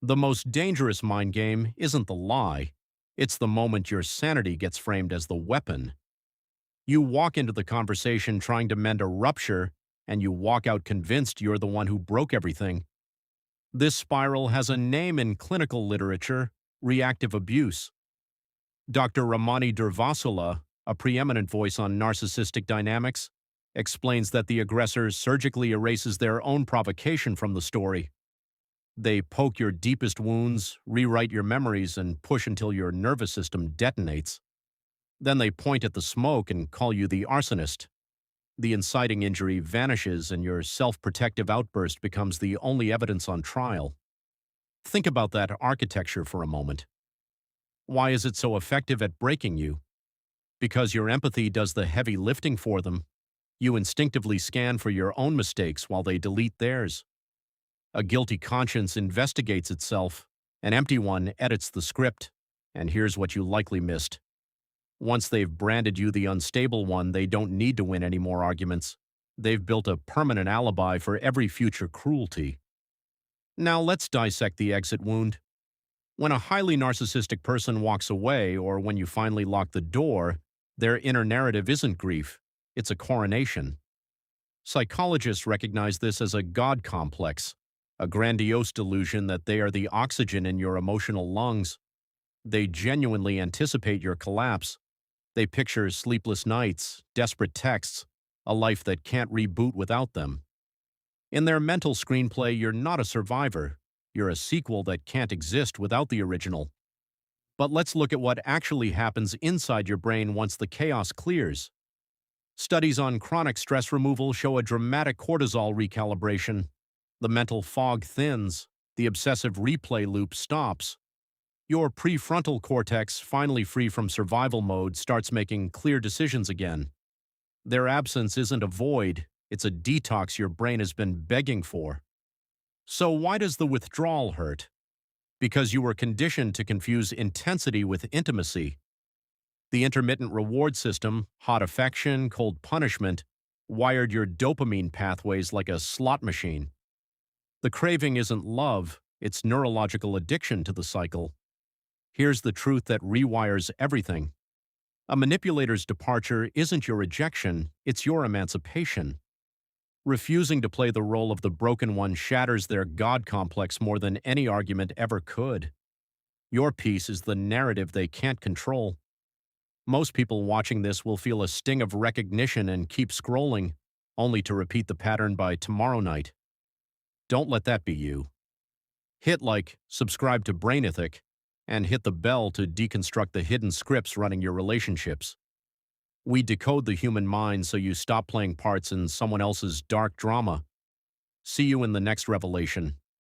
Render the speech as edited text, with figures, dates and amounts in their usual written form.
The most dangerous mind game isn't the lie. It's the moment your sanity gets framed as the weapon. You walk into the conversation trying to mend a rupture, and you walk out convinced you're the one who broke everything. This spiral has a name in clinical literature: reactive abuse. Dr. Ramani Durvasula, a preeminent voice on narcissistic dynamics, explains that the aggressor surgically erases their own provocation from the story. They poke your deepest wounds, rewrite your memories, and push until your nervous system detonates. Then they point at the smoke and call you the arsonist. The inciting injury vanishes and your self-protective outburst becomes the only evidence on trial. Think about that architecture for a moment. Why is it so effective at breaking you? Because your empathy does the heavy lifting for them. You instinctively scan for your own mistakes while they delete theirs. A guilty conscience investigates itself, an empty one edits the script, and here's what you likely missed. Once they've branded you the unstable one, they don't need to win any more arguments. They've built a permanent alibi for every future cruelty. Now let's dissect the exit wound. When a highly narcissistic person walks away, or when you finally lock the door, their inner narrative isn't grief, it's a coronation. Psychologists recognize this as a God complex, a grandiose delusion that they are the oxygen in your emotional lungs. They genuinely anticipate your collapse. They picture sleepless nights, desperate texts, a life that can't reboot without them. In their mental screenplay, you're not a survivor. You're a sequel that can't exist without the original. But let's look at what actually happens inside your brain once the chaos clears. Studies on chronic stress removal show a dramatic cortisol recalibration. The mental fog thins. The obsessive replay loop stops. Your prefrontal cortex, finally free from survival mode, starts making clear decisions again. Their absence isn't a void, it's a detox your brain has been begging for. So why does the withdrawal hurt? Because you were conditioned to confuse intensity with intimacy. The intermittent reward system, hot affection, cold punishment, wired your dopamine pathways like a slot machine. The craving isn't love, it's neurological addiction to the cycle. Here's the truth that rewires everything. A manipulator's departure isn't your rejection, it's your emancipation. Refusing to play the role of the broken one shatters their God complex more than any argument ever could. Your piece is the narrative they can't control. Most people watching this will feel a sting of recognition and keep scrolling, only to repeat the pattern by tomorrow night. Don't let that be you. Hit like, subscribe to Brainithic, and hit the bell to deconstruct the hidden scripts running your relationships. We decode the human mind so you stop playing parts in someone else's dark drama. See you in the next revelation.